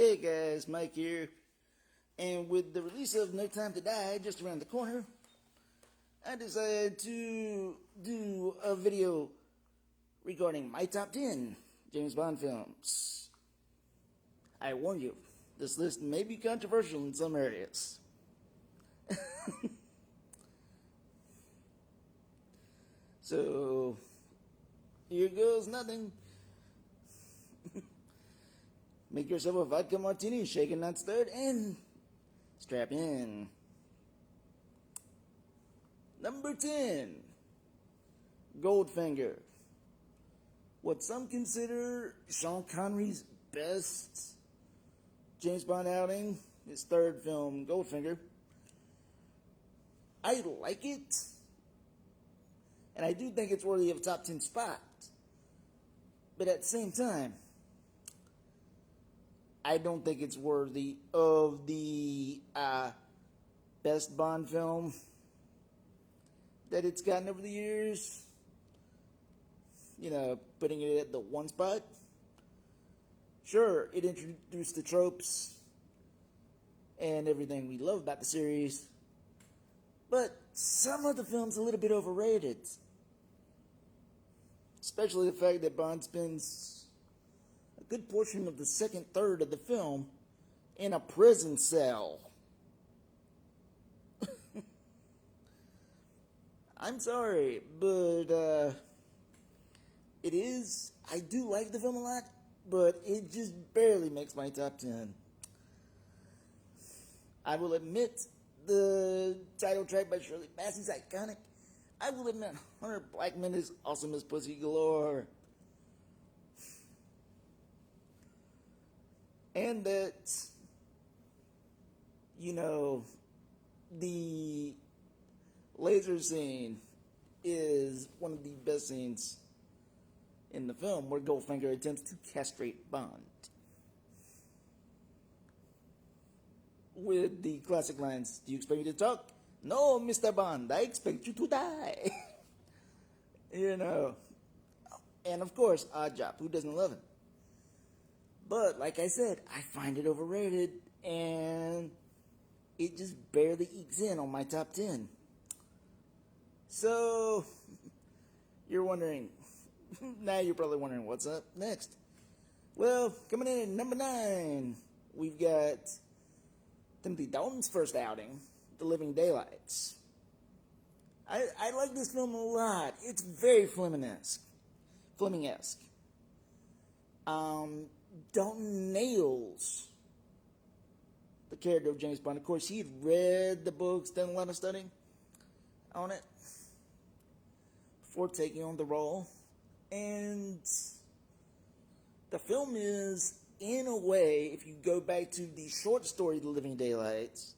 Hey guys, Mike here. And with the release of No Time to Die just around the corner, I decided to do a video regarding my top 10 James Bond films. I warn you, this list may be controversial in some areas. So, here goes nothing. Make yourself a vodka martini, shaken not stirred, and strap in. Number 10, Goldfinger. What some consider Sean Connery's best James Bond outing, his third film, Goldfinger. I like it, and I do think it's worthy of a top 10 spot. But at the same time, I don't think it's worthy of the best Bond film that it's gotten over the years. You know, putting it at the one spot. Sure, it introduced the tropes and everything we love about the series, but some of the film's a little bit overrated. Especially the fact that Bond spends a good portion of the second third of the film in a prison cell. I'm sorry, but I do like the film a lot, but it just barely makes my top 10. I will admit the title track by Shirley Bassey's iconic. I will admit Hunter Blackman is awesome as Pussy Galore. And that, you know, the laser scene is one of the best scenes in the film, where Goldfinger attempts to castrate Bond with the classic lines, "Do you expect me to talk? No, Mr. Bond, I expect you to die." You know, and of course, Oddjob, who doesn't love him? But like I said, I find it overrated, and it just barely ekes in on my top 10. So, you're wondering, now you're probably wondering what's up next. Well, coming in at number 9, we've got Timothy Dalton's first outing, The Living Daylights. I like this film a lot. It's very Fleming-esque. Dalton nails the character of James Bond. Of course, he had read the books, done a lot of studying on it before taking on the role. And the film is, in a way, if you go back to the short story, The Living Daylights,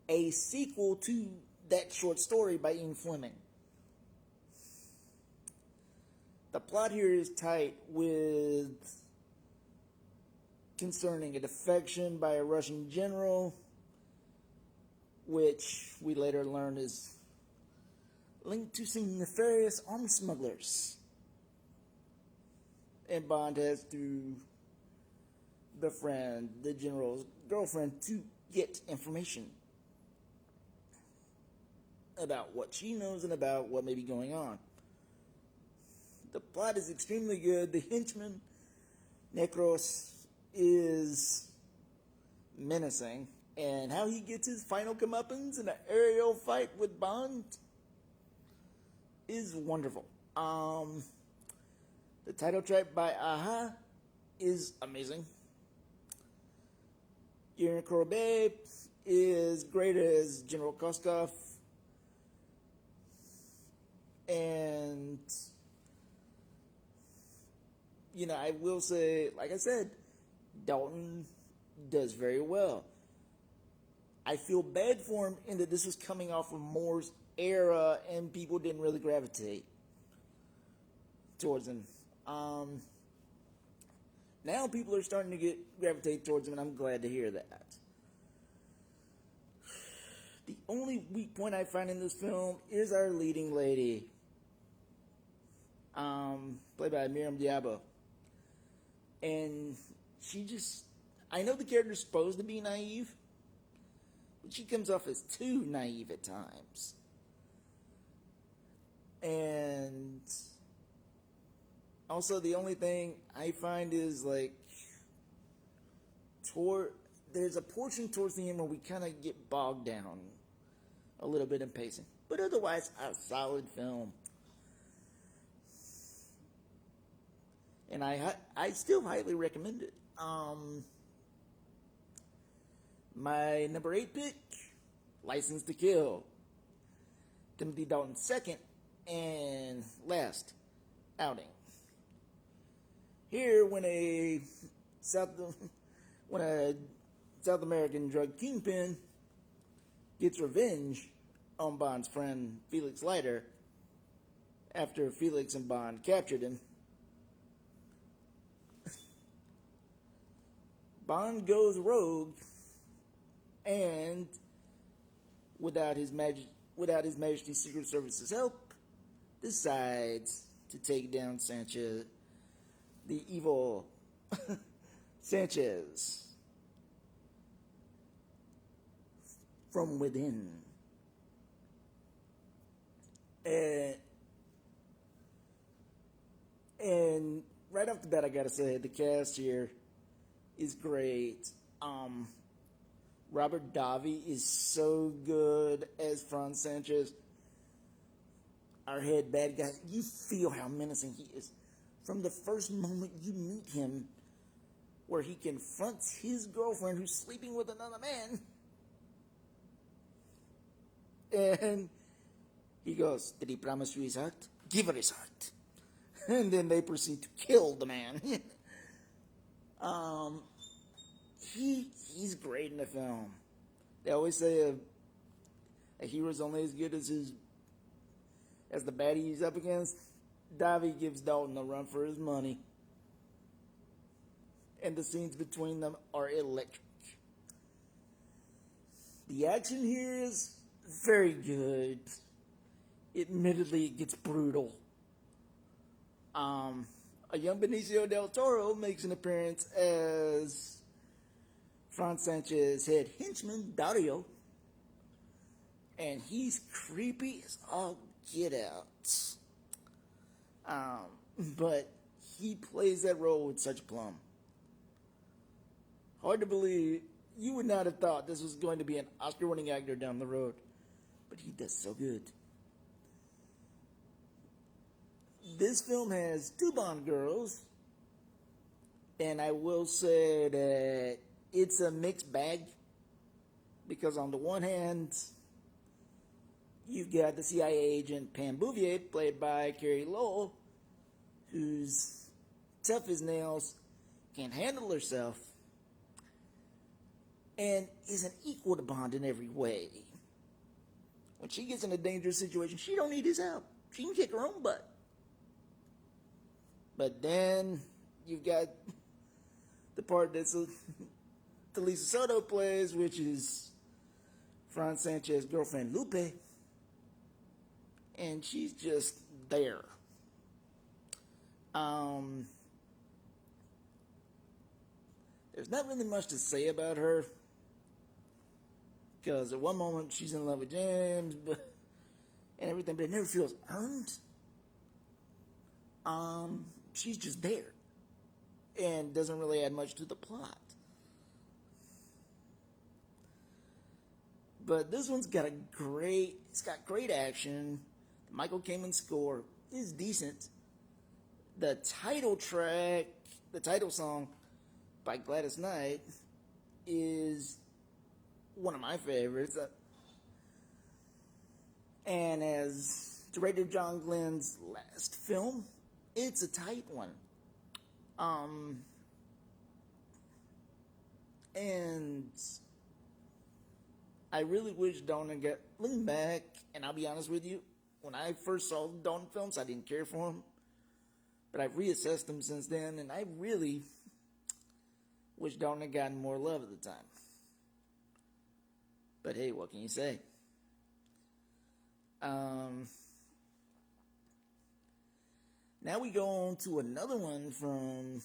a sequel to that short story by Ian Fleming. The plot here is tight with concerning a defection by a Russian general, which we later learned is linked to some nefarious arms smugglers. And Bond has to befriend the general's girlfriend to get information about what she knows and about what may be going on. The plot is extremely good. The henchman, Necros, is menacing, and how he gets his final comeuppance in an aerial fight with Bond is wonderful. The title track by Aha is amazing. Erin Corbett is great as General Koskov, and you know, I will say, like I said, Dalton does very well. I feel bad for him in that this was coming off of Moore's era and people didn't really gravitate towards him. Now people are starting to gravitate towards him, and I'm glad to hear that. The only weak point I find in this film is our leading lady, played by Miriam Diabo. And she just, I know the character's supposed to be naive, but she comes off as too naive at times. And also, the only thing I find is like, there's a portion towards the end where we kind of get bogged down a little bit in pacing. But otherwise, a solid film. And I still highly recommend it. My number 8 pick, License to Kill. Timothy Dalton's second and last outing. Here, when a South American drug kingpin gets revenge on Bond's friend Felix Leiter after Felix and Bond captured him, Bond goes rogue and, without His Majesty's Secret Service's help, decides to take down Sanchez, the evil Sanchez, from within. And right off the bat, I gotta say, the cast here is great. Robert Davi is so good as Franz Sanchez, our head bad guy. You feel how menacing he is from the first moment you meet him, where he confronts his girlfriend who's sleeping with another man. And he goes, "Did he promise you his heart? Give her his heart." And then they proceed to kill the man. He's great in the film. They always say a hero's only as good as the baddie he's up against. Davi gives Dalton a run for his money. And the scenes between them are electric. The action here is very good. Admittedly, it gets brutal. A young Benicio del Toro makes an appearance as Franz Sanchez's head henchman, Dario. And he's creepy as all get out. But he plays that role with such plum. Hard to believe. You would not have thought this was going to be an Oscar-winning actor down the road. But he does so good. This film has 2 Bond girls. And I will say that it's a mixed bag. Because on the one hand, you've got the CIA agent Pam Bouvier, played by Carrie Lowell, who's tough as nails, can't handle herself, and is an equal to Bond in every way. When she gets in a dangerous situation, she don't need his help. She can kick her own butt. But then you've got the part that Talisa Soto plays, which is Franz Sanchez's girlfriend Lupe, and she's just there. There's not really much to say about her, because at one moment she's in love with James, and everything, but it never feels earned. She's just there, and doesn't really add much to the plot. But this one's got it's got great action. The Michael Kamen score is decent. The title track, the title song by Gladys Knight, is one of my favorites. And as director John Glenn's last film, it's a tight one. And I really wish Dalton got looking back, and I'll be honest with you, when I first saw the Dalton films, I didn't care for them. But I've reassessed them since then, and I really wish Dalton had gotten more love at the time. But hey, what can you say? Now we go on to another one from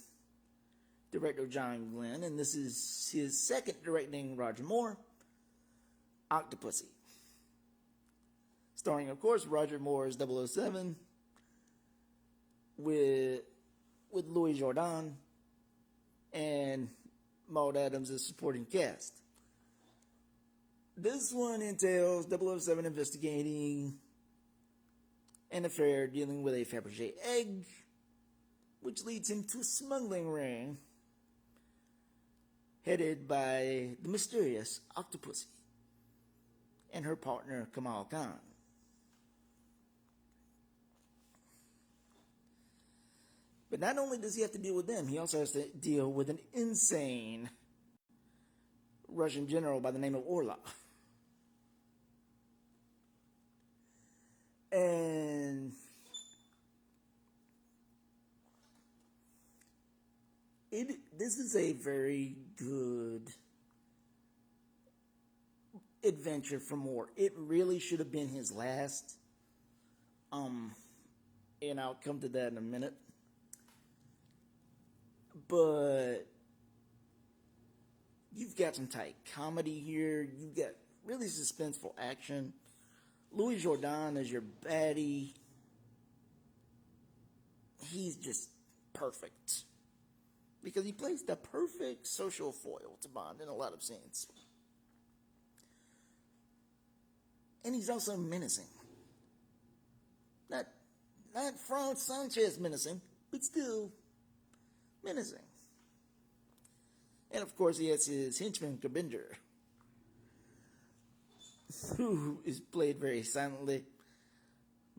director John Glenn, and this is his second directing Roger Moore, Octopussy. Starring, of course, Roger Moore as 007 with Louis Jourdan and Maud Adams as supporting cast. This one entails 007 investigating an affair dealing with a Fabergé egg, which leads him to a smuggling ring headed by the mysterious Octopussy and her partner Kamal Khan. But not only does he have to deal with them, he also has to deal with an insane Russian general by the name of Orlov. And this is a very good adventure for Moore. It really should have been his last. And I'll come to that in a minute. But you've got some tight comedy here. You've got really suspenseful action. Louis Jourdan as your baddie. He's just perfect. Because he plays the perfect social foil to Bond in a lot of scenes. And he's also menacing. Not Frank Sanchez menacing, but still menacing. And of course he has his henchman Kabinder, who is played very silently,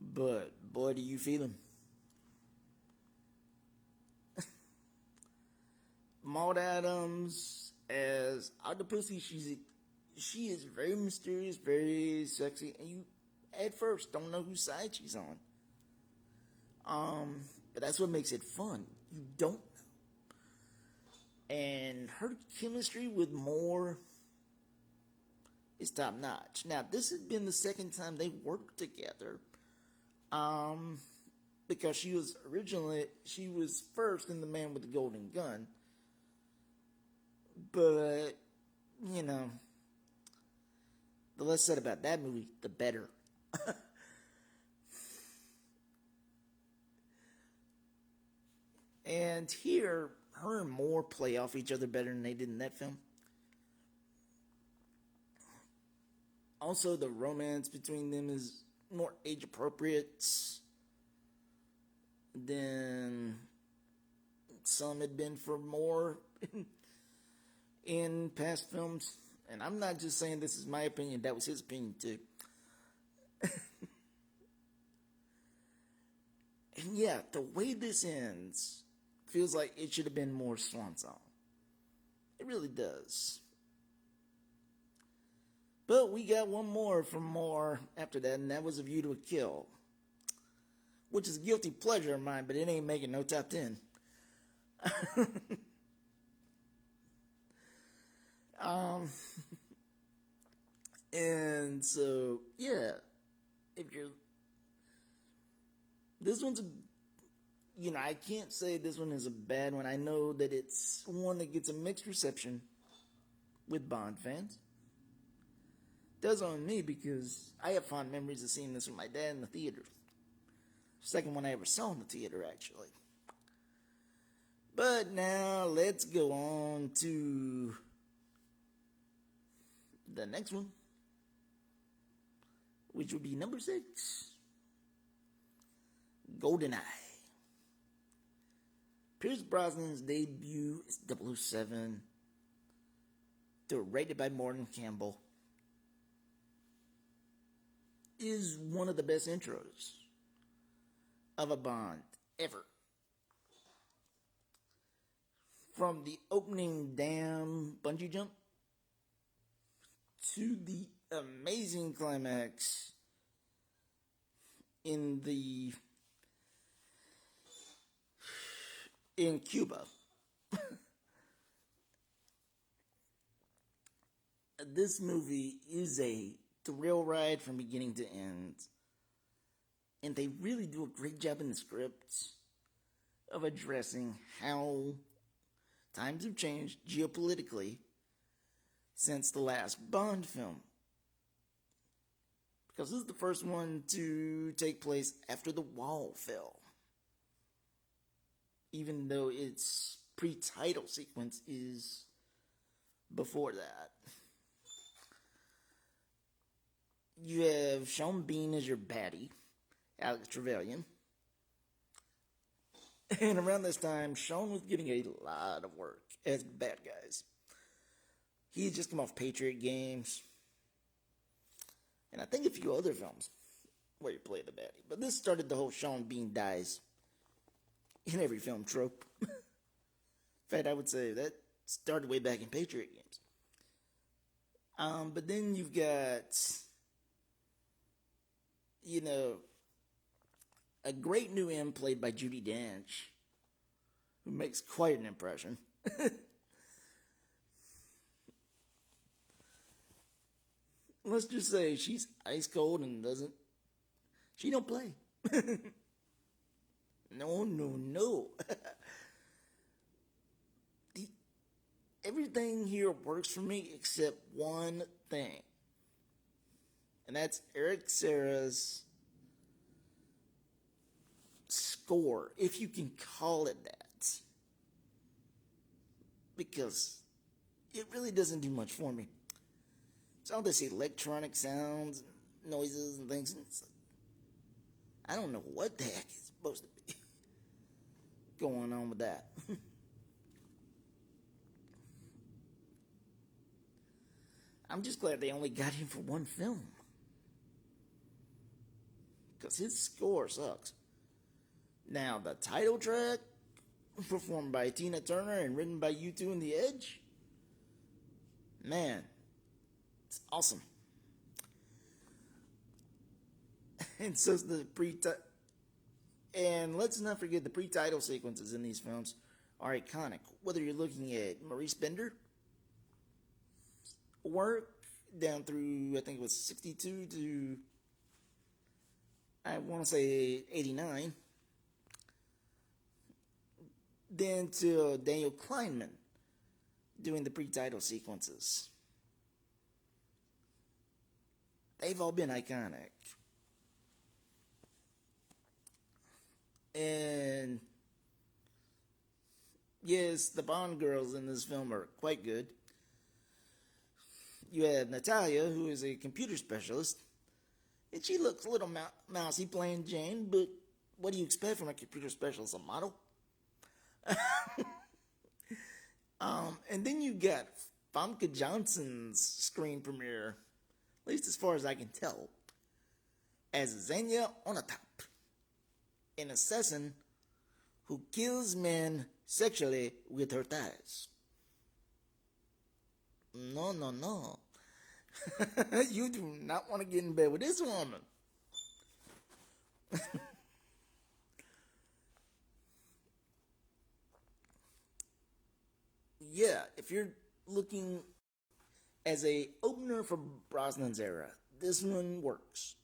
but boy do you feel him. Maud Adams as Octopussy, she is very mysterious, very sexy, and you at first don't know whose side she's on. But that's what makes it fun. You don't know. And her chemistry with Moore is top notch. Now, this has been the second time they worked together. Because she was first in The Man with the Golden Gun. But, you know, the less said about that movie, the better. And here, her and Moore play off each other better than they did in that film. Also, the romance between them is more age appropriate than some had been for Moore in past films. And I'm not just saying this is my opinion, that was his opinion too. And yeah, the way this ends feels like it should have been more swan song. It really does. But we got one more from Moore after that, and that was A View to a Kill, which is a guilty pleasure of mine, but it ain't making no top 10. And so, yeah, this one's I can't say this one is a bad one. I know that it's one that gets a mixed reception with Bond fans. It does on me because I have fond memories of seeing this with my dad in the theater. Second one I ever saw in the theater, actually. But now let's go on to the next one, which would be number 6, GoldenEye. Pierce Brosnan's debut as 007, directed by Morton Campbell, is one of the best intros of a Bond ever. From the opening damn bungee jump to the amazing climax in Cuba. This movie is a thrill ride from beginning to end. And they really do a great job in the script of addressing how times have changed geopolitically since the last Bond film. Because this is the first one to take place after the wall fell. Even though its pre-title sequence is before that. You have Sean Bean as your baddie, Alex Trevelyan. And around this time, Sean was getting a lot of work as bad guys. He had just come off Patriot Games. And I think a few other films where you play the baddie. But this started the whole Sean Bean dies in every film trope. In fact, I would say that started way back in Patriot Games. But then you've got, a great new M played by Judi Dench, who makes quite an impression. Let's just say she's ice cold and she don't play. No. Everything here works for me except one thing. And that's Eric Serra's score, if you can call it that. Because it really doesn't do much for me. It's all this electronic sounds, noises, and things. And I don't know what the heck is supposed to be going on with that. I'm just glad they only got him for one film. Because his score sucks. Now, the title track, performed by Tina Turner and written by U2 and The Edge, man, it's awesome. And so the and let's not forget the pre-title sequences in these films are iconic. Whether you're looking at Maurice Bender work down through, I think it was 62 to, I want to say 89. Then to Daniel Kleinman doing the pre-title sequences. They've all been iconic. And yes, the Bond girls in this film are quite good. You have Natalia, who is a computer specialist, and she looks a little mousy playing Jane, but what do you expect from a computer specialist, a model? And then you got Famke Janssen's screen premiere, at least as far as I can tell, as Xenia Onatop, an assassin who kills men sexually with her thighs. No. You do not want to get in bed with this woman. Yeah, if you're looking as a opener for Brosnan's era, this one works.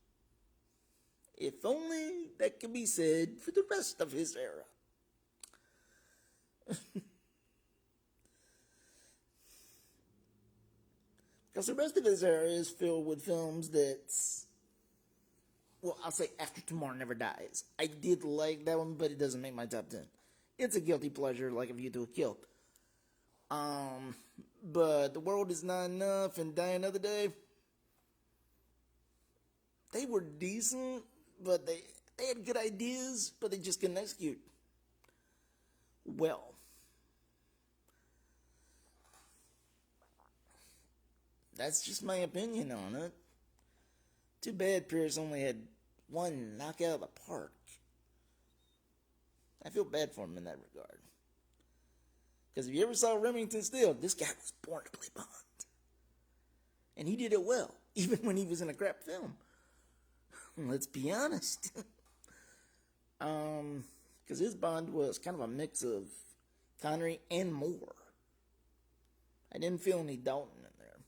If only that could be said for the rest of his era. Because the rest of his era is filled with films that's, well, I'll say After Tomorrow Never Dies. I did like that one, but it doesn't make my top 10. It's a guilty pleasure, like A View to a Kill. But The World Is Not Enough and Die Another Day, they were decent, but they had good ideas, but they just couldn't execute well. That's just my opinion on it. Too bad Pierce only had one knockout of the park. I feel bad for him in that regard. Because if you ever saw Remington Steele, this guy was born to play Bond. And he did it well, even when he was in a crap film. Let's be honest. Because his Bond was kind of a mix of Connery and Moore. I didn't feel any Dalton in there.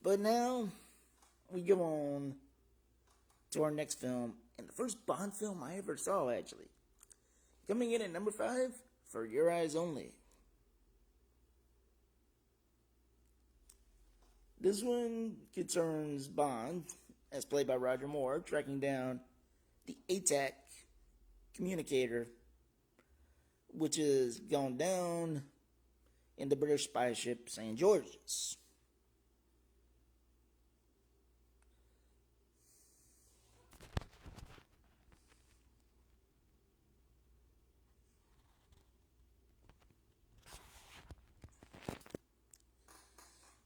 But now we go on to our next film, and the first Bond film I ever saw, actually. Coming in at number 5, For Your Eyes Only. This one concerns Bond, as played by Roger Moore, tracking down the ATAC communicator, which has gone down in the British spy ship St. George's.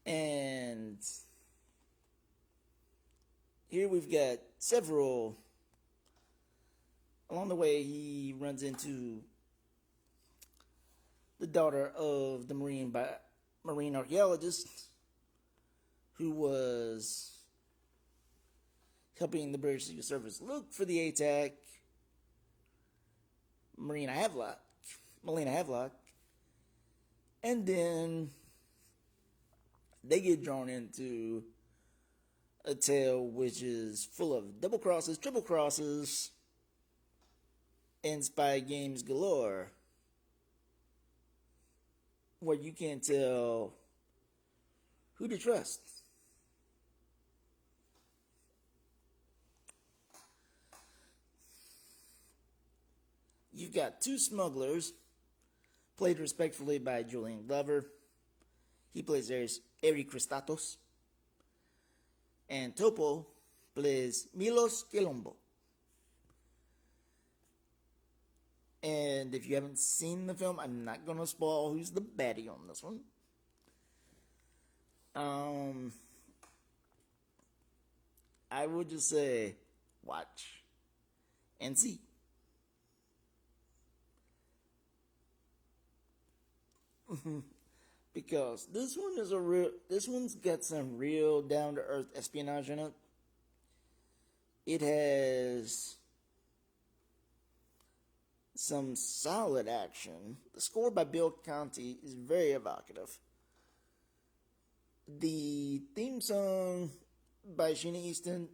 And here we've got several. Along the way, he runs into the daughter of the marine archaeologist who was helping the British Secret Service look for the ATAC, Melina Havelock, and then they get drawn into a tale which is full of double crosses, triple crosses, and spy games galore, where you can't tell who to trust. You've got two smugglers, played respectfully by Julian Glover. He plays Eric Christatos. And Topo plays Milos Quilombo. And if you haven't seen the film, I'm not going to spoil who's the baddie on this one. I would just say, watch and see. Because this one's got some real down to earth espionage in it. It has some solid action. The score by Bill Conti is very evocative. The theme song by Sheena Easton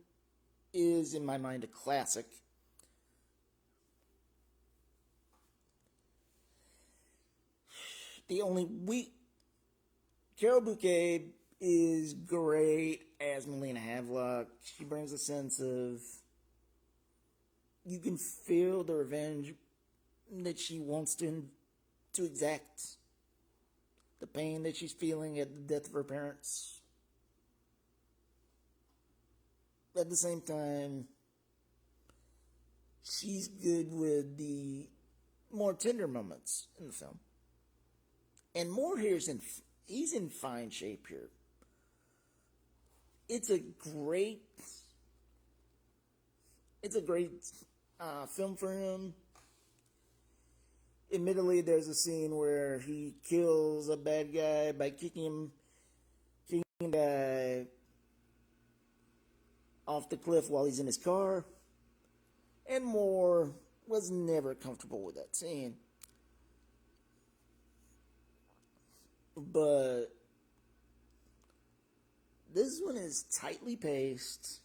is, in my mind, a classic. Carol Bouquet is great as Melina Havelock. She brings a sense of, you can feel the revenge that she wants to exact. The pain that she's feeling at the death of her parents. At the same time, she's good with the more tender moments in the film. And Moore here he's in fine shape here. It's a great film for him. Admittedly, there's a scene where he kills a bad guy by kicking the guy off the cliff while he's in his car. And Moore was never comfortable with that scene. But this one is tightly paced,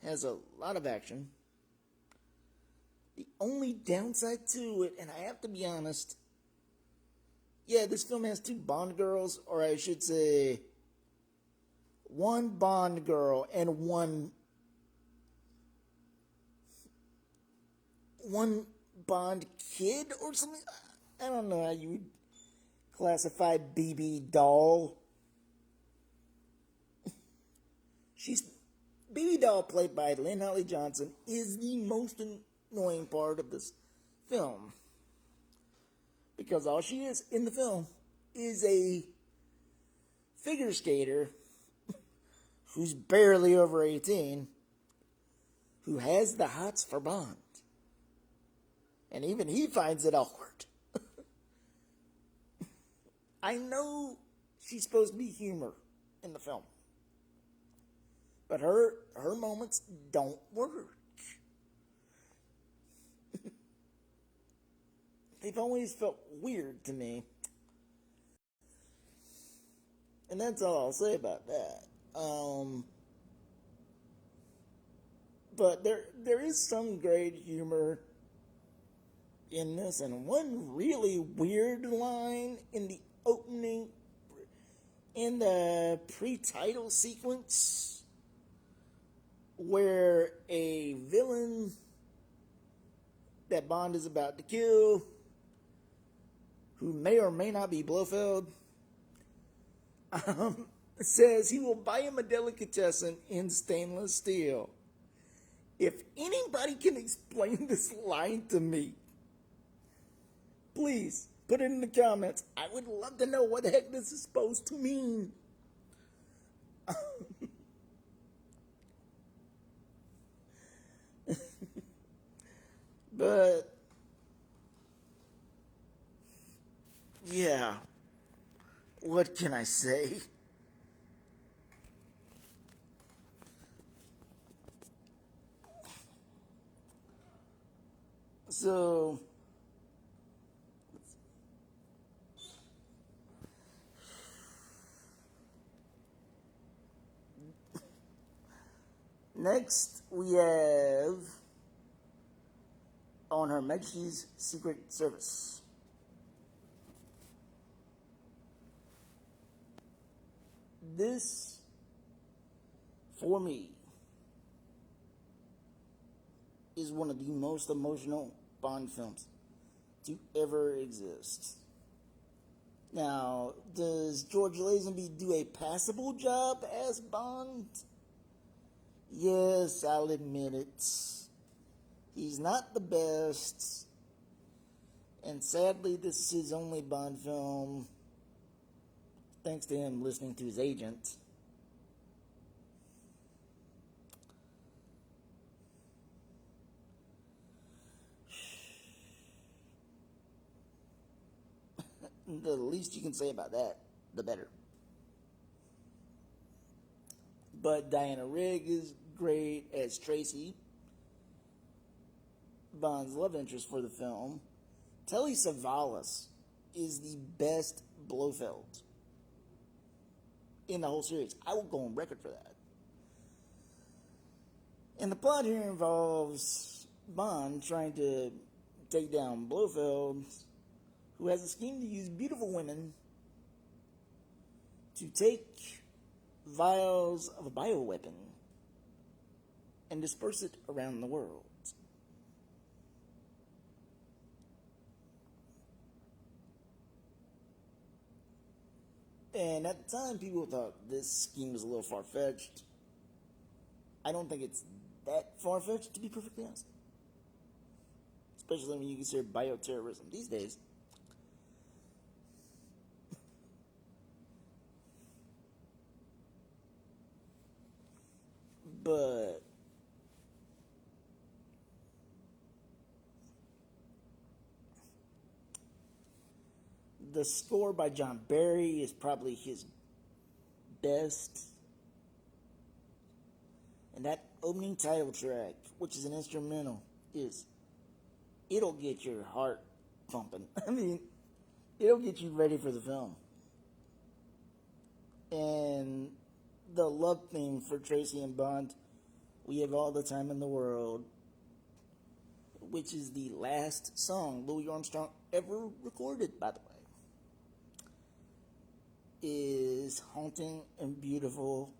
has a lot of action. The only downside to it, and I have to be honest, yeah, this film has two Bond girls, or I should say, one Bond girl and one Bond kid or something. I don't know how you would classify BB Doll. BB Doll, played by Lynn Holly Johnson, is the most annoying part of this film. Because all she is in the film is a figure skater who's barely over 18, who has the hots for Bond. And even he finds it awkward. I know she's supposed to be humor in the film, but her moments don't work. They've always felt weird to me. And that's all I'll say about that. But there is some great humor in this, and one really weird line in the opening, in the pre-title sequence, where a villain that Bond is about to kill, who may or may not be Blofeld, says he will buy him a delicatessen in stainless steel. If anybody can explain this line to me, please put it in the comments. I would love to know what the heck this is supposed to mean. But yeah, what can I say? So next we have on Her Majesty's Secret Service. This, for me, is one of the most emotional Bond films to ever exist. Now, does George Lazenby do a passable job as Bond? Yes, I'll admit it. He's not the best. And sadly, this is his only Bond film, thanks to him listening to his agent. The least you can say about that, the better. But Diana Rigg is great as Tracy, Bond's love interest for the film. Telly Savalas is the best Blofeld in the whole series. I will go on record for that. And the plot here involves Bond trying to take down Blofeld, who has a scheme to use beautiful women to take vials of a bioweapon and disperse it around the world. And at the time, people thought this scheme was a little far-fetched. I don't think it's that far-fetched, to be perfectly honest. Especially when you consider bioterrorism these days. But the score by John Barry is probably his best. And that opening title track, which is an instrumental, it'll get your heart pumping. I mean, it'll get you ready for the film. And the love theme for Tracy and Bond, We Have All the Time in the World, which is the last song Louis Armstrong ever recorded, by the way, is haunting and beautiful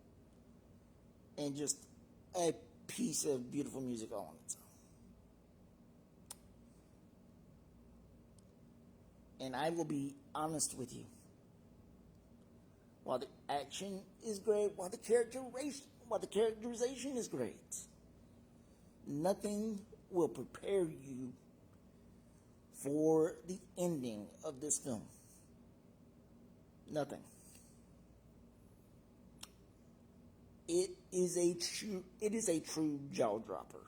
and just a piece of beautiful music all on its own. And I will be honest with you. While the action is great, while the characterization is great, nothing will prepare you for the ending of this film. Nothing. It is a true jaw dropper,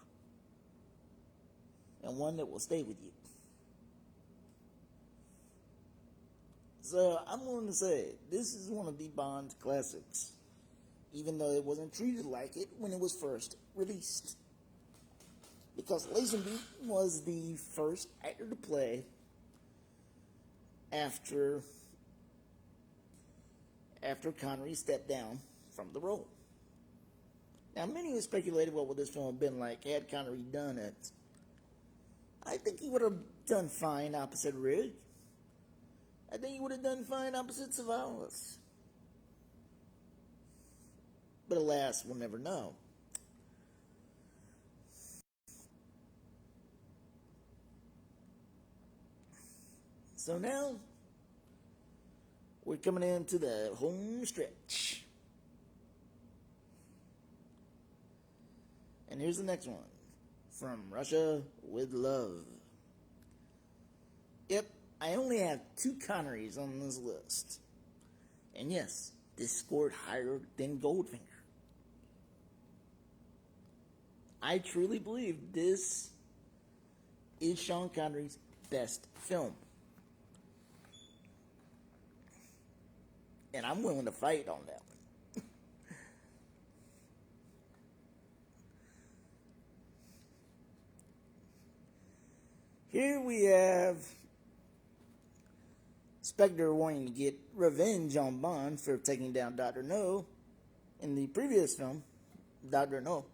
and one that will stay with you. So I'm willing to say this is one of the Bond classics, even though it wasn't treated like it when it was first released. Because Lazenby was the first actor to play after Connery stepped down from the role. Now, many have speculated what would this film have been like had Connery done it. I think he would have done fine opposite Ridge. I think he would have done fine opposite Savalas. But alas, we'll never know. So now, we're coming into the home stretch. And here's the next one. From Russia with Love. Yep, I only have 2 Connerys on this list. And yes, this scored higher than Goldfinger. I truly believe this is Sean Connery's best film. And I'm willing to fight on that one. Here we have Spectre wanting to get revenge on Bond for taking down Dr. No in the previous film, Dr. No.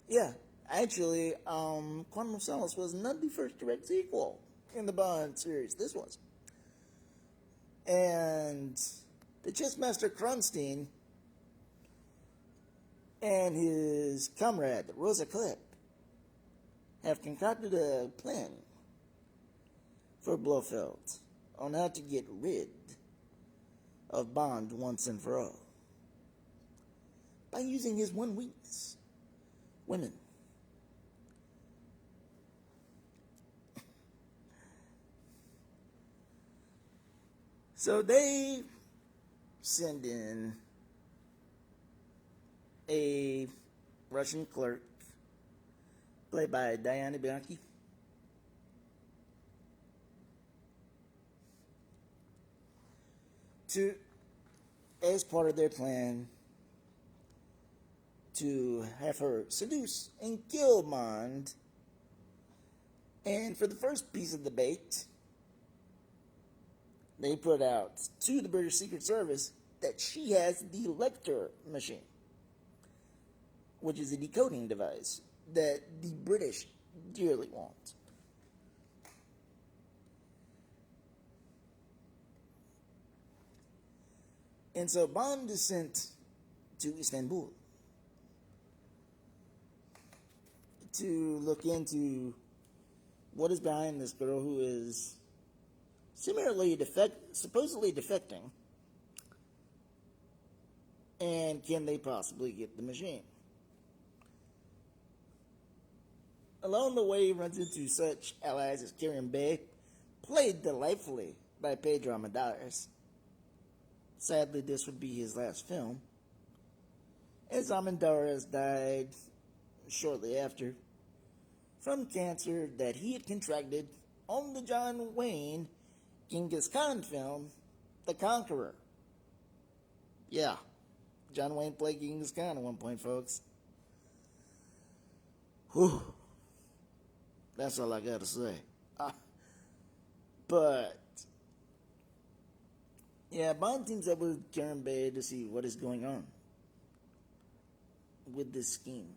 Yeah, actually, Quantum of Solace was not the first direct sequel in the Bond series. This was. And the Chessmaster Kronstein and his comrade, Rosa Klipp, have concocted a plan for Blofeld on how to get rid of Bond once and for all by using his one weakness, women. So they send in a Russian clerk, played by Diana Bianchi, to, as part of their plan, to have her seduce and kill Bond. And for the first piece of the bait, they put out to the British Secret Service that she has the Lecter machine, which is a decoding device that the British dearly want. And so Bond is sent to Istanbul to look into what is behind this girl who is supposedly defecting, and can they possibly get the machine? Along the way, he runs into such allies as Kieran Bay, played delightfully by Pedro Armendáriz. Sadly, this would be his last film, as Armendáriz died shortly after from cancer that he had contracted on the John Wayne Genghis Khan film, The Conqueror. Yeah, John Wayne played Genghis Khan at one point, folks. Whew. That's all I gotta say. But, yeah, Bond teams up with Karen Bay to see what is going on with this scheme.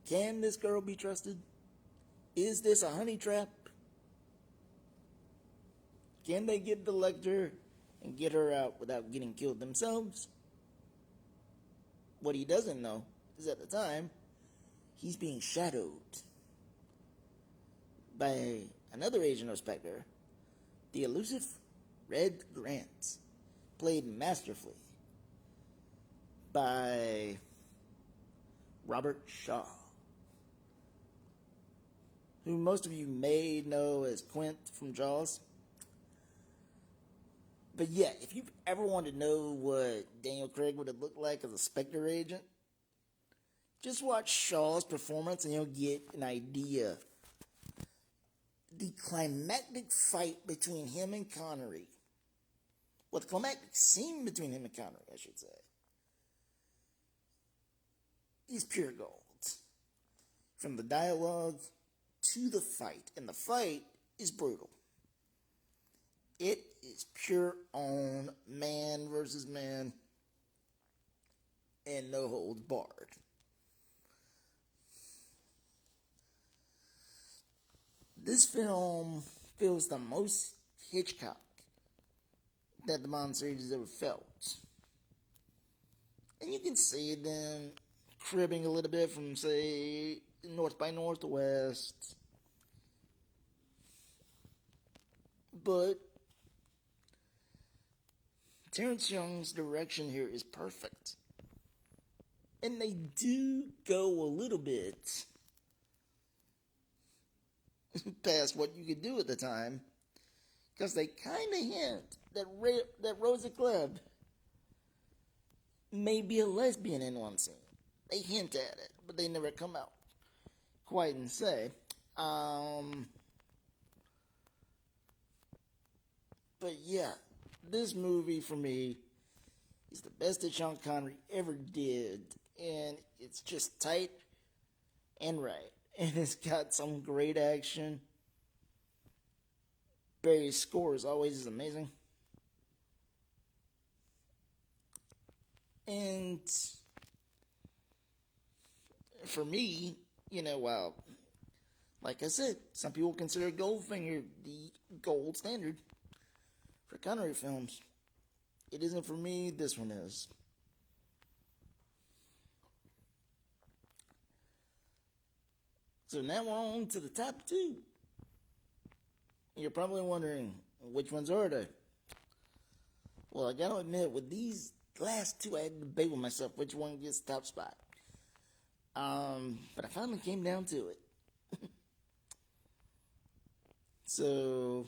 Can this girl be trusted? Is this a honey trap? Can they get the Lecter and get her out without getting killed themselves? What he doesn't know is at the time, he's being shadowed by another agent of Spectre, the elusive Red Grant, played masterfully by Robert Shaw, who most of you may know as Quint from Jaws. But yeah, if you've ever wanted to know what Daniel Craig would have looked like as a Spectre agent, just watch Shaw's performance and you'll get an idea. The climactic fight between him and Connery, well, the climactic scene between him and Connery, I should say, is pure gold. From the dialogue to the fight, and the fight is brutal. It is pure on man versus man. and no holds barred. This film feels the most Hitchcock that the Bond series has ever felt. And you can see them cribbing a little bit from, say, North by Northwest. But Terrence Young's direction here is perfect. And they do go a little bit past what you could do at the time. Because they kind of hint that Rosa Klebb may be a lesbian in one scene. They hint at it, but they never come out quite and say. But yeah, this movie for me is the best that Sean Connery ever did, and it's just tight and right, and it's got some great action. Barry's score is always amazing, and for me, well, like I said, some people consider Goldfinger the gold standard for Connery films. It isn't for me, this one is. So now we're on to the top two. You're probably wondering, which ones are they? Well, I gotta admit, with these last two, I had to debate with myself which one gets the top spot. But I finally came down to it. So,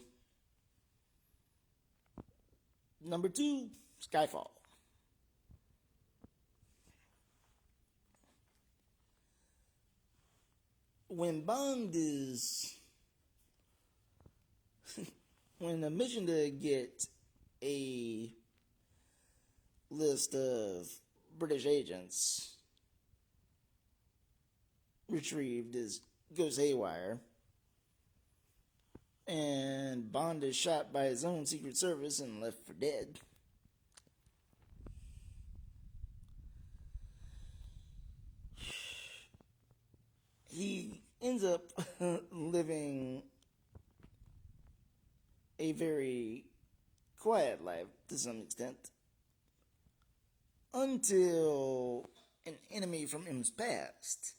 number 2, Skyfall. When Bond is when a mission to get a list of British agents retrieved goes haywire, and Bond is shot by his own Secret Service and left for dead. He ends up living a very quiet life to some extent until an enemy from his past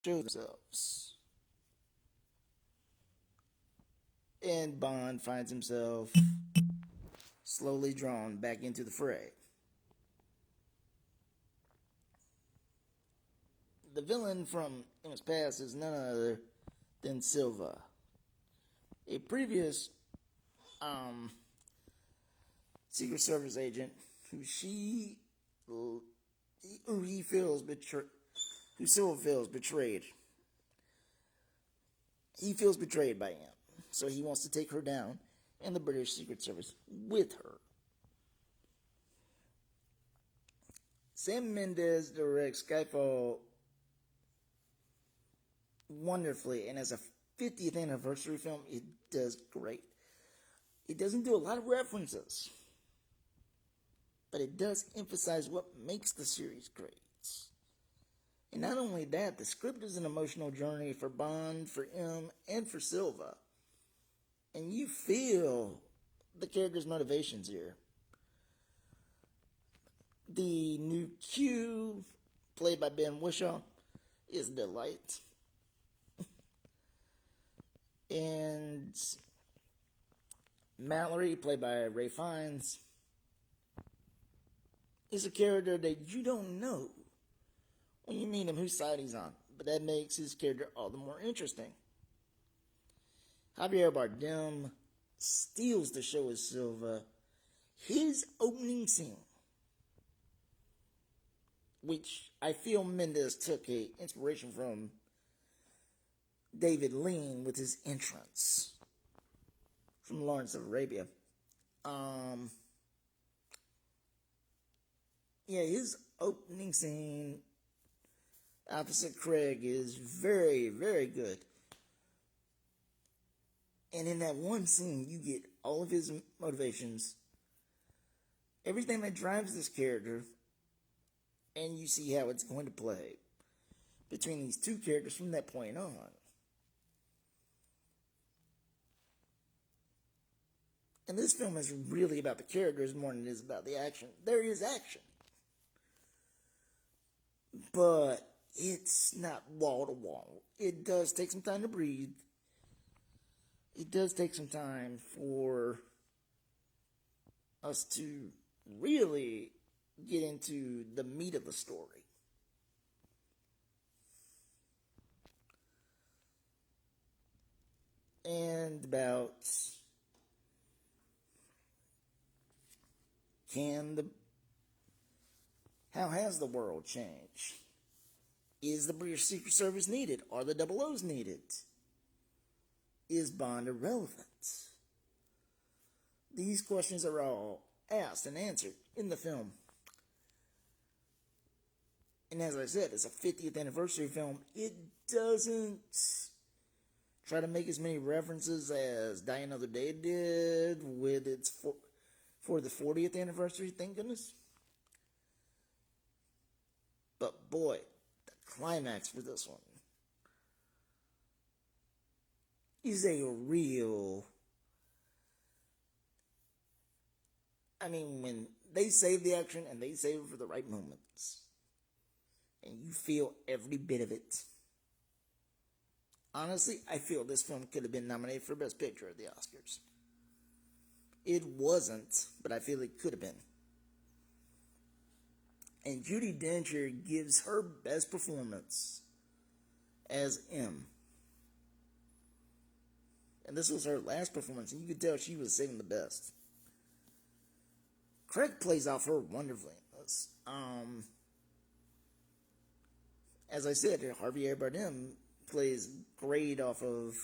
show themselves, and Bond finds himself slowly drawn back into the fray. The villain from his past is none other than Silva, a previous Secret Service agent who Silva feels betrayed. He feels betrayed by him, so he wants to take her down and the British Secret Service with her. Sam Mendes directs Skyfall wonderfully, and as a 50th anniversary film, it does great. It doesn't do a lot of references, but it does emphasize what makes the series great. And not only that, the script is an emotional journey for Bond, for M, and for Silva. And you feel the character's motivations here. The new Q, played by Ben Whishaw, is a delight. And Mallory, played by Ray Fiennes, is a character that you don't know when you meet him whose side he's on, but that makes his character all the more interesting. Javier Bardem steals the show as Silva. His opening scene, which I feel Mendes took a inspiration from David Lean with his entrance from Lawrence of Arabia. His opening scene opposite Craig is very, very good. And in that one scene, you get all of his motivations, everything that drives this character, And you see how it's going to play between these two characters from that point on. And this film is really about the characters more than it is about the action. There is action, but it's not wall to wall. It does take some time to breathe. It does take some time for us to really get into the meat of the story. And about how has the world changed? Is the British Secret Service needed? Are the Double O's needed? Is Bond irrelevant? These questions are all asked and answered in the film. And as I said, it's a 50th anniversary film. It doesn't try to make as many references as Die Another Day did with its for the 40th anniversary, thank goodness. But boy, the climax for this one is a real... I mean, when they save the action and they save it for the right moments, and you feel every bit of it. Honestly, I feel this film could have been nominated for Best Picture at the Oscars. It wasn't, but I feel it could have been. And Judi Dench gives her best performance as M. And this was her last performance, and you could tell she was saving the best. Craig plays off her wonderfully in this. As I said, Javier Bardem plays great off of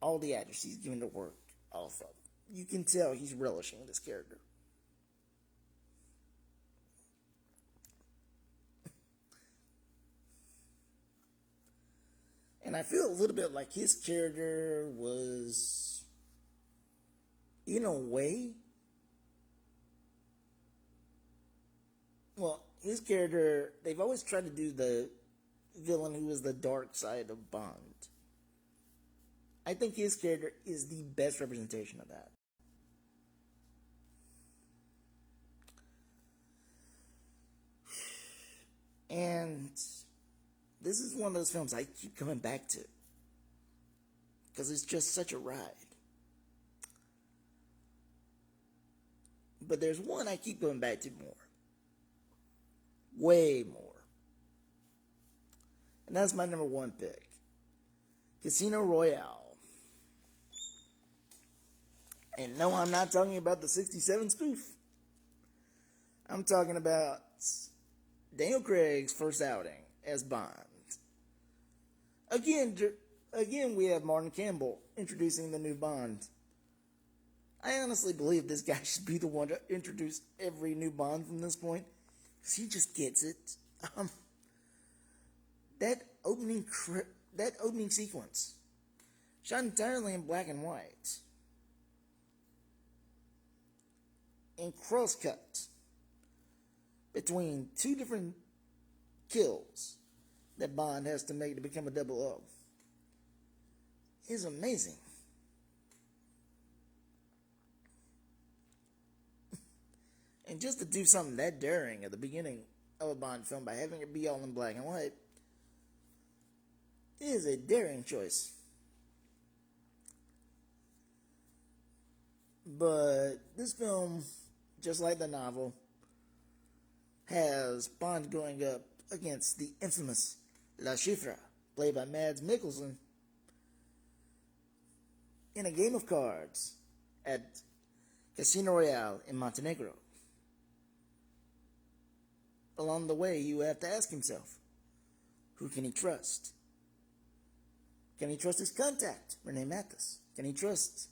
all the actors he's given to work off of. You can tell he's relishing this character. And I feel a little bit like his character was, in a way, well, his character, they've always tried to do the villain who is the dark side of Bond. I think his character is the best representation of that. And this is one of those films I keep coming back to because it's just such a ride. But there's one I keep going back to more. Way more. And that's my number one pick. Casino Royale. And no, I'm not talking about the 67 spoof. I'm talking about Daniel Craig's first outing as Bond. Again, we have Martin Campbell introducing the new Bond. I honestly believe this guy should be the one to introduce every new Bond from this point, because he just gets it. That opening sequence, shot entirely in black and white, and cross-cut between two different kills that Bond has to make to become a 00, is amazing. And just to do something that daring at the beginning of a Bond film by having it be all in black and white is a daring choice. But this film, just like the novel, has Bond going up against the infamous La Chifra, played by Mads Mikkelsen, in a game of cards at Casino Royale in Montenegro. Along the way, you have to ask himself, who can he trust? Can he trust his contact, Renee Mathis? Can he trust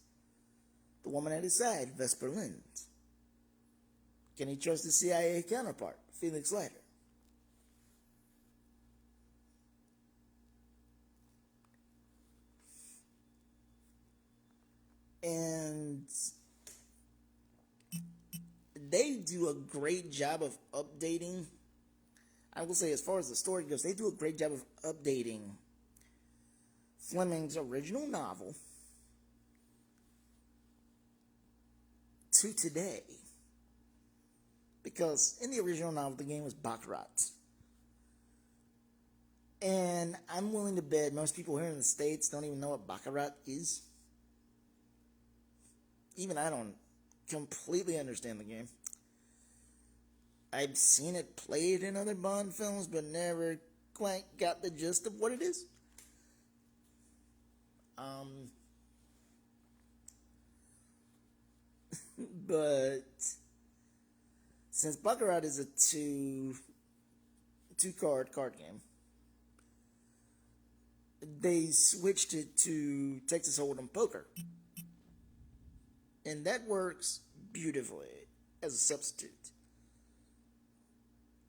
the woman at his side, Vesper Lind? Can he trust his CIA counterpart, Felix Leiter? And they do a great job of updating. I will say, as far as the story goes, they do a great job of updating Fleming's original novel to today. Because in the original novel, the game was Baccarat. And I'm willing to bet most people here in the States don't even know what Baccarat is. Even I don't completely understand the game. I've seen it played in other Bond films, but never quite got the gist of what it is. But since Baccarat is a two card game, they switched it to Texas Hold'em Poker. And that works beautifully as a substitute.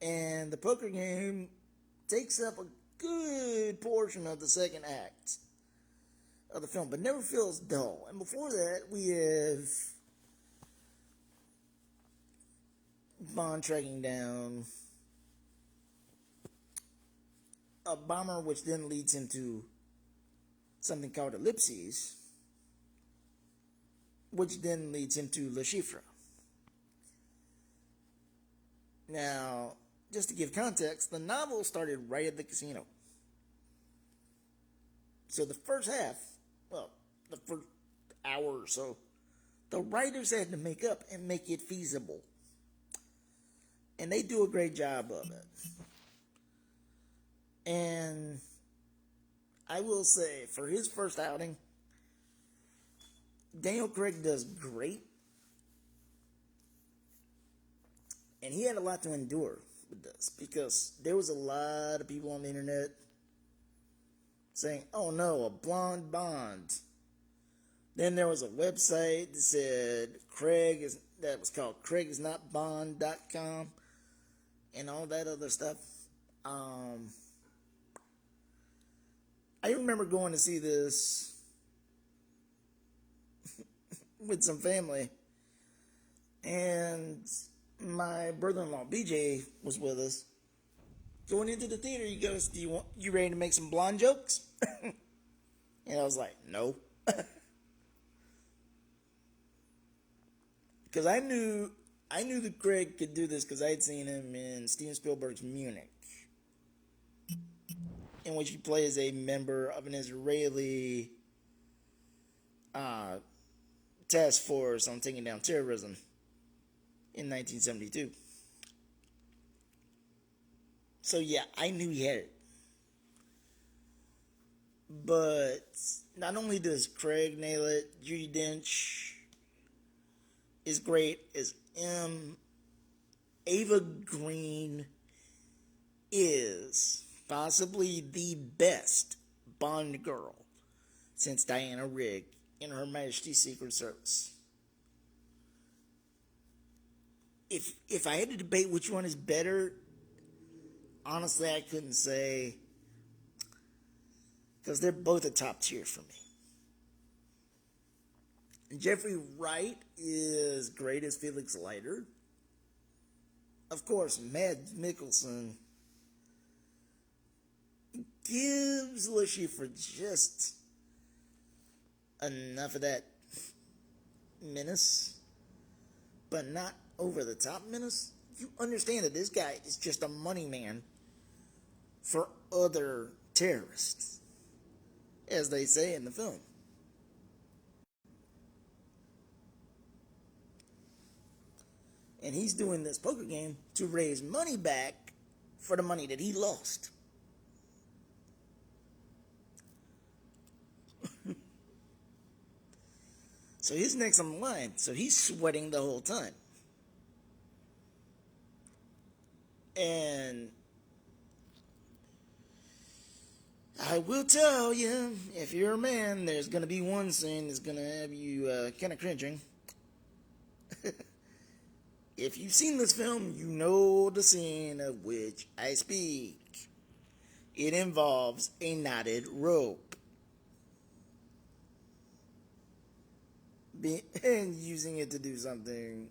And the poker game takes up a good portion of the second act of the film, but never feels dull. And before that, we have Bond tracking down a bomber, which then leads him to something called Ellipses, which then leads him to Le Chiffre. Now, just to give context, the novel started right at the casino. So the first half, well, the first hour or so, the writers had to make up and make it feasible. And they do a great job of it. And I will say, for his first outing, Daniel Craig does great. And he had a lot to endure with this, because there was a lot of people on the internet saying, oh no, a blonde Bond. Then there was a website that said that was called craigisnotbond.com and all that other stuff. I remember going to see this with some family, and my brother-in-law BJ was with us. Going into the theater, he goes, you ready to make some blonde jokes? And I was like, no. Because I knew that Craig could do this, because I had seen him in Steven Spielberg's Munich, in which he plays a member of an Israeli task force on taking down terrorism in 1972. So yeah, I knew he had it. But not only does Craig nail it, Judi Dench is great as M. Ava Green is possibly the best Bond girl since Diana Rigg in Her Majesty's Secret Service. If I had to debate which one is better, honestly, I couldn't say, because they're both a top tier for me. And Jeffrey Wright is great as Felix Leiter. Of course, Mads Mikkelsen gives Le Chiffre just enough of that menace, but not over the top menace. You understand that this guy is just a money man for other terrorists, as they say in the film. And he's doing this poker game to raise money back for the money that he lost. So his neck's on the line. So he's sweating the whole time. And I will tell you, if you're a man, there's going to be one scene that's going to have you kind of cringing. If you've seen this film, you know the scene of which I speak. It involves a knotted rope. And using it to do something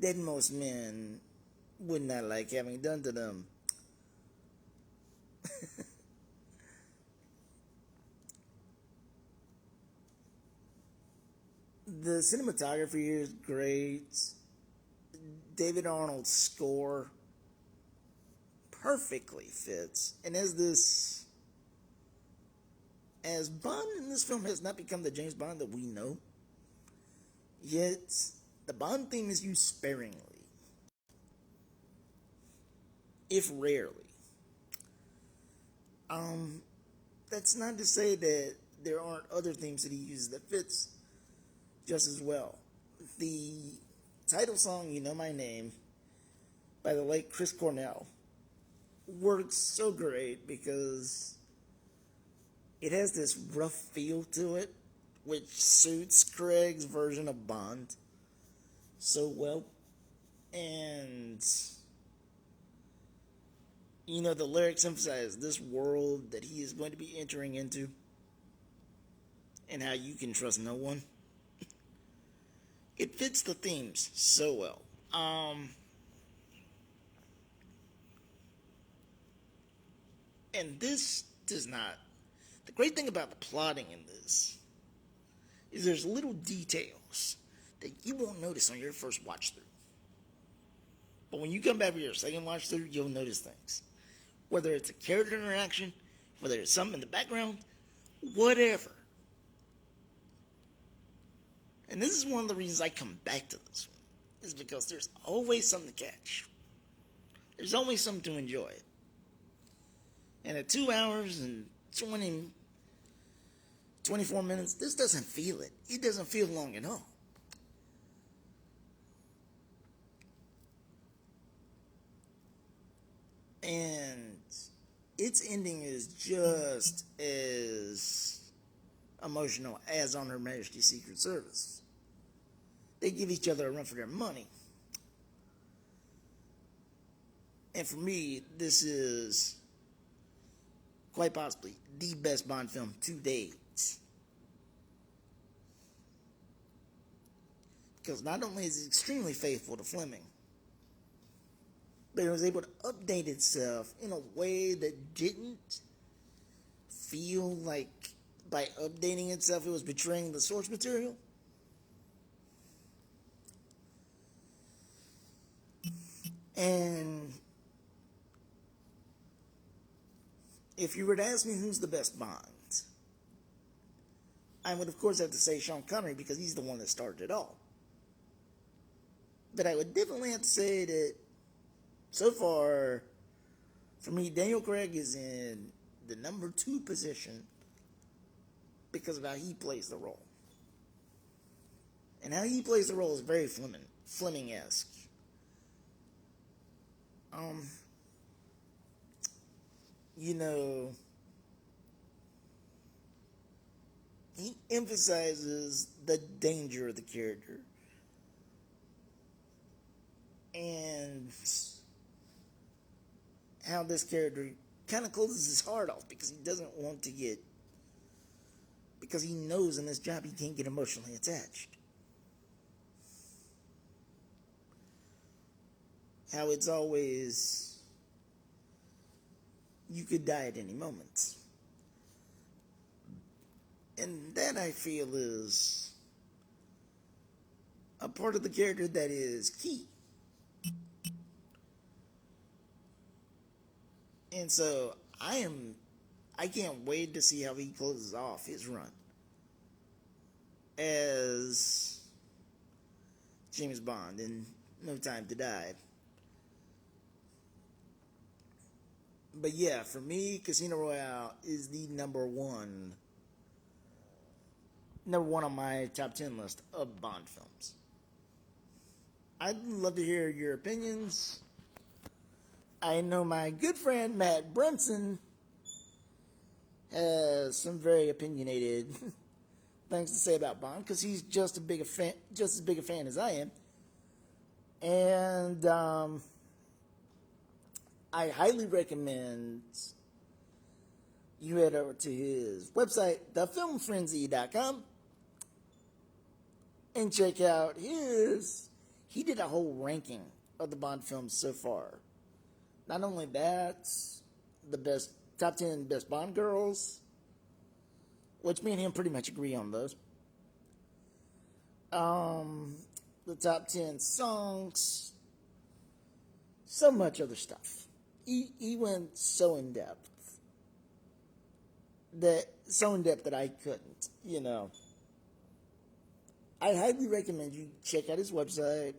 that most men would not like having done to them. The cinematography here is great. David Arnold's score perfectly fits. And as Bond in this film has not become the James Bond that we know, yet the Bond theme is used sparingly, if rarely. That's not to say that there aren't other themes that he uses that fits just as well. The title song, You Know My Name, by the late Chris Cornell, works so great because it has this rough feel to it, which suits Craig's version of Bond so well. And, you know, the lyrics emphasize this world that he is going to be entering into and how you can trust no one. It fits the themes so well. And this does not. The great thing about the plotting in this is there's little details that you won't notice on your first watch through. But when you come back for your second watch through, you'll notice things. Whether it's a character interaction, whether it's something in the background, whatever. And this is one of the reasons I come back to this one, is because there's always something to catch. There's always something to enjoy. And at 2 hours and 24 minutes, this doesn't feel it. It doesn't feel long at all. And its ending is just as emotional as on Her Majesty's Secret Service. They give each other a run for their money. And for me, this is quite possibly the best Bond film to date. Because not only is it extremely faithful to Fleming, but it was able to update itself in a way that didn't feel like by updating itself it was betraying the source material. And if you were to ask me who's the best Bond, I would of course have to say Sean Connery because he's the one that started it all. But I would definitely have to say that so far, for me, Daniel Craig is in the number 2 position because of how he plays the role. And how he plays the role is very Fleming-esque. You know, he emphasizes the danger of the character. And how this character kind of closes his heart off because he doesn't want to get, because he knows in this job he can't get emotionally attached. How it's always, you could die at any moment. And that I feel is a part of the character that is key. And so I can't wait to see how he closes off his run as James Bond in No Time to Die. But yeah, for me, Casino Royale is the number one on my top 10 list of Bond films. I'd love to hear your opinions. I know my good friend Matt Brunson has some very opinionated things to say about Bond because he's just as big a fan as I am. And I highly recommend you head over to his website, thefilmfrenzy.com, and check out his he did a whole ranking of the Bond films so far. Not only that, the best top 10 best Bond girls, which me and him pretty much agree on those. The top 10 songs, so much other stuff. He went so in depth that I couldn't, you know. I highly recommend you check out his website.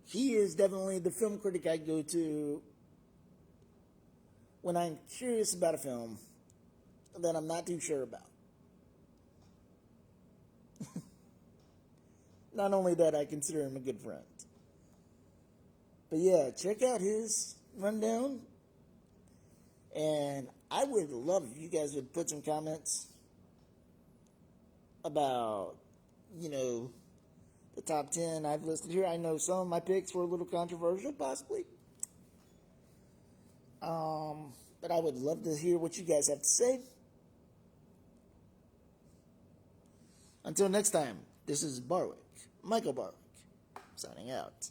He is definitely the film critic I go to when I'm curious about a film that I'm not too sure about. Not only that, I consider him a good friend. But yeah, check out his rundown. And I would love if you guys would put some comments about, you know, the top 10 I've listed here. I know some of my picks were a little controversial, possibly. But I would love to hear what you guys have to say. Until next time, this is Barwick, Michael Barwick, signing out.